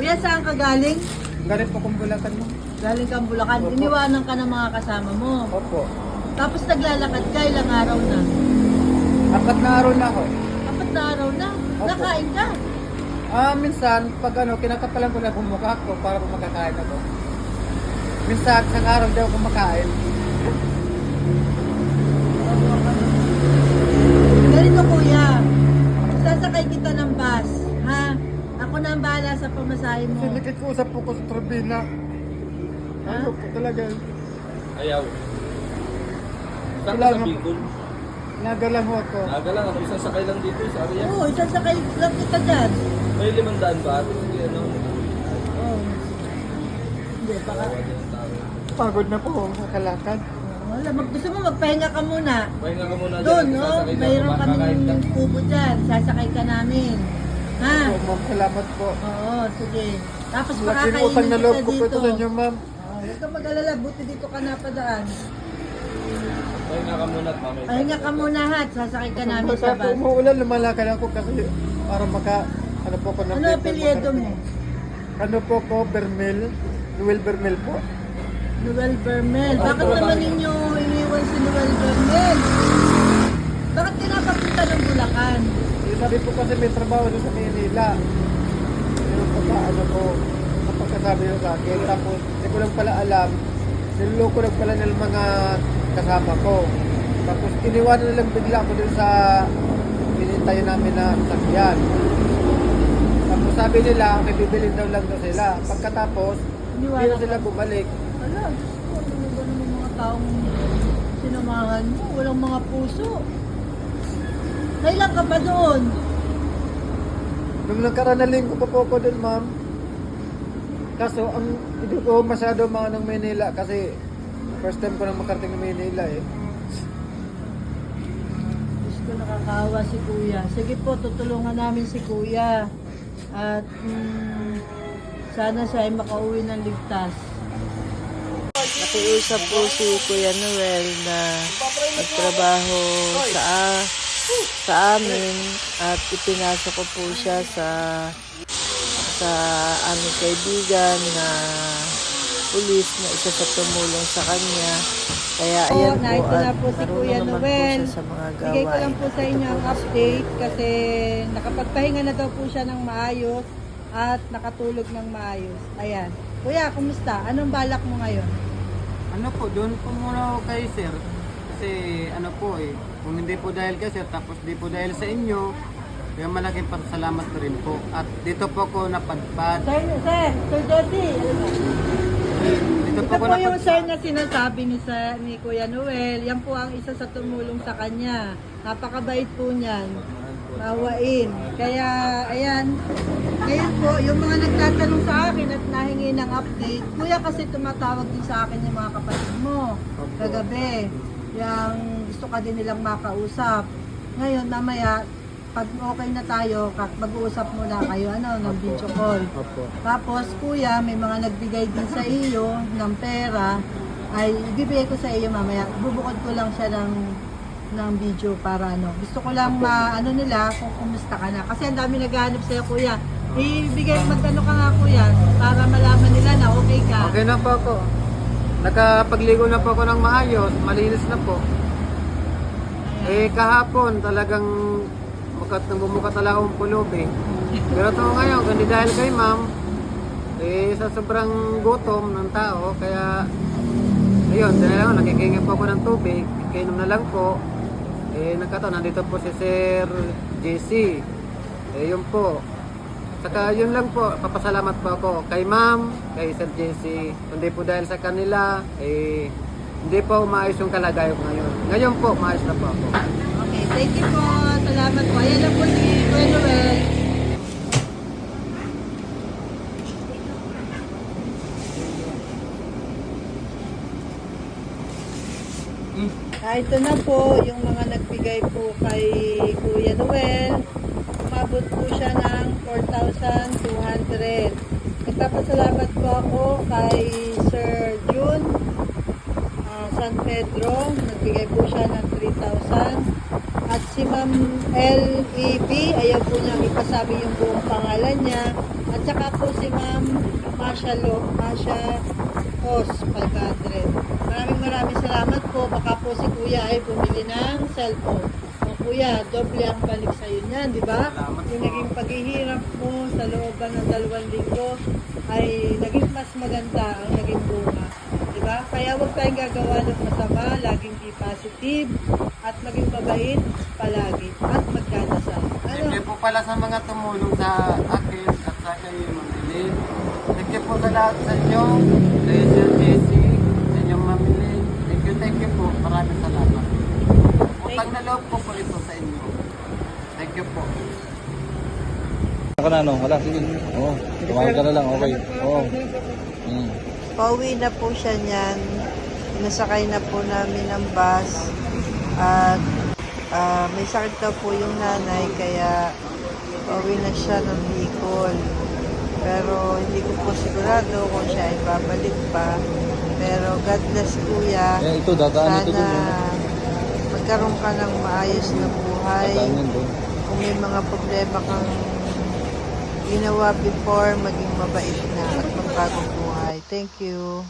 Kuya, saan ka galing? Galing po kong Bulacan mo. Galing kang Bulacan. Opo. Iniwanan ka ng mga kasama mo. Opo. Tapos naglalakad ka, ilang araw na? 4 na araw na ako. 4 na araw na. Opo. Nakain ka. Minsan, pag kinakapalan ko na bumukha ko para po makakain ako. Minsan, isang araw di ako kumakain. Ganito kuya, sasakay kita ng bus, ha? Ako na ang bahala sa pamasahe mo. Kasi nakikusap po ko sa Trabina. Ayaw po talaga. Ayaw. Saan ka Kailangan- sa Bicol? Nagalang ho ako. Naga lang, ako isang sakay lang dito sa area. Oo, sasakay lang kita dyan. May 500 ba? Sige, ano? Oo. Hindi, baka... Pagod na po ako kalakad. Wala, gusto mo magpahinga ka muna. Pahinga ka muna Doon, dyan, no? sasakay ka, Mayroon makakain ka. kaming kubo dyan. Sasakay ka namin. Ha? So, ma'am, salamat po. Oo, sige. Tapos Laking utang pakakainin na kita loob ko po dito. ito sa inyo, ma'am. Huwag ka mag-alala, buti dito ka napadaan. Pahinga ka muna at mamaya. Pahinga ka muna ha, sasakay ka namin Pagka sa po bus. umuulan, lumalakad ako kasi para ano po ko ng Ano paper apelyido mo? makarating. Ano po ko, Bermel. Noel Bermel po. Noel Bermel. Bakit naman ninyo iniwan si Noel Bermel? Bakit pinapapunta ng Bulacan? Sabi po kasi may trabaho doon sa Manila. Yung ano po, kapagkasabi nyo sa akin. Tapos, hindi ko lang pala alam. Niloloko lang pala ng mga kasama ko. Tapos, iniwanan na lang bigla ako dun sa pinintayan namin na sakyan. Tapos, sabi nila, may bibilin daw lang daw sila. Pagkatapos, hindi Iniwanan na sila bumalik. Ala, Diyos ko, ano ba naman mga taong sinamahan mo? Walang mga puso. Kailan ka pa doon? Nung nagkaroon na linggo pa po ako dun, ma'am. Kaso, hindi ko masyado mga ng Manila kasi first time ko na makarating ng Manila eh. Diyos ko, nakakawa si Kuya. Sige po, tutulungan namin si Kuya. At sana siya ay makauwi ng ligtas. Nakiusap po si Kuya Noel na magtrabaho sa amin at ipinasok ko po siya sa aming kaibigan na pulis na isa sa tumulong sa kanya. Kaya ayan po, Narito na po si marunong Kuya naman po Noel. siya sa mga gawain. Bigay ko lang po sa Ito inyo ang po si update Kuya. kasi nakapagpahinga na daw po siya ng maayos at nakatulog ng maayos. Ayan. Kuya, kumusta? Anong balak mo ngayon? Ano po, doon po muna ako kay sir. Kasi ano po eh, kung hindi po dahil kay sir, tapos di po dahil sa inyo, kaya malaking pasalamat ko rin po. At dito po ako napadpad. Sir, Jesse, Dito Ito po ako po yung sir napadpad. na sinasabi ni Kuya Noel. Yan po ang isa sa tumulong sa kanya. Napakabait po niyan. Mawain. Kaya, ayan. Ngayon po, yung mga nagtatanong sa akin at nahingi ng update, Kuya kasi tumatawag din sa akin yung mga kapatid mo. Kagabi. Yung gusto ka din nilang makausap. Ngayon, mamaya, pag okay na tayo, mag-uusap muna kayo, ng video call. Opo. Tapos, kuya, may mga nagbigay din sa iyo ng pera, ay ibibigay ko sa iyo mamaya. Bubukod ko lang siya ng video para Gusto ko lang nila kung kumusta ka na. Kasi ang dami naghahanap sa'yo, kuya. Magtanong ka nga, kuya, para malaman nila na okay ka. Okay na po ako. Nakapagligo na po ako ng maayos, malinis na po. Eh kahapon talagang bumuka talaga akong pulog eh. Pero to ngayon, kundi dahil kay ma'am, eh sa sobrang gutom ng tao, kaya ayun, dahil ako, nakikinga po ako ng tubig, kainom na lang po. Eh nagkataon, nandito po si Sir JC. Eh yun po. Saka yun lang po, papasalamat po ako kay ma'am, kay Sir JC. Kundi po dahil sa kanila, eh hindi po maayos yung kalagayan ko ngayon. Ngayon po, maayos na po ako. Okay, thank you po. Salamat po. Ayan na po si Kuya Noel. Ito na po yung mga nagbigay po kay Kuya Noel. Umabot po siya ng 4,200. Nagpapasalamat po ako kay Sir June San Pedro. Nagbigay po siya ng 3,000. At si Ma'am L.E.B., ayaw po niyang ipasabi yung buong pangalan niya. At saka po si Ma'am Masha Os, 500. Maraming salamat po. Baka po si Kuya ay bumili ng cellphone. O Kuya, doble ang balik sa iyo niyan, di ba? Yung naging paghihirap mo sa looban ng 2 linggo ay naging mas maganda ang naging bunga. Di ba? Kaya huwag tayong gagawa ng masama, laging be positive at maging mabait palagi at magdadasal. Thank you po pala sa mga tumulong sa akin at sa kayo mamilin. Thank you po sa lahat sa inyo, kay Sir JC, sa inyong mamilin. Thank you po. Maraming salamat. Utang na loob po po ito sa inyo. Thank you po. Ako na, no? Wala, sige. Oo, tumawag ka na lang, okay. Oo. Pauwi na po siya niyan. Nasakay na po namin ng bus. At may sakit daw po yung nanay, kaya pauwi na siya ng Bicol. Pero hindi ko po sigurado kung siya ay babalik pa. Pero God bless Kuya. Ito, dadaan ito Sana dun. magkaroon ka ng maayos na buhay. Dadaan yun dun. Kung may mga problema kang ginawa before, maging mabait na at magbagong buhay. Thank you.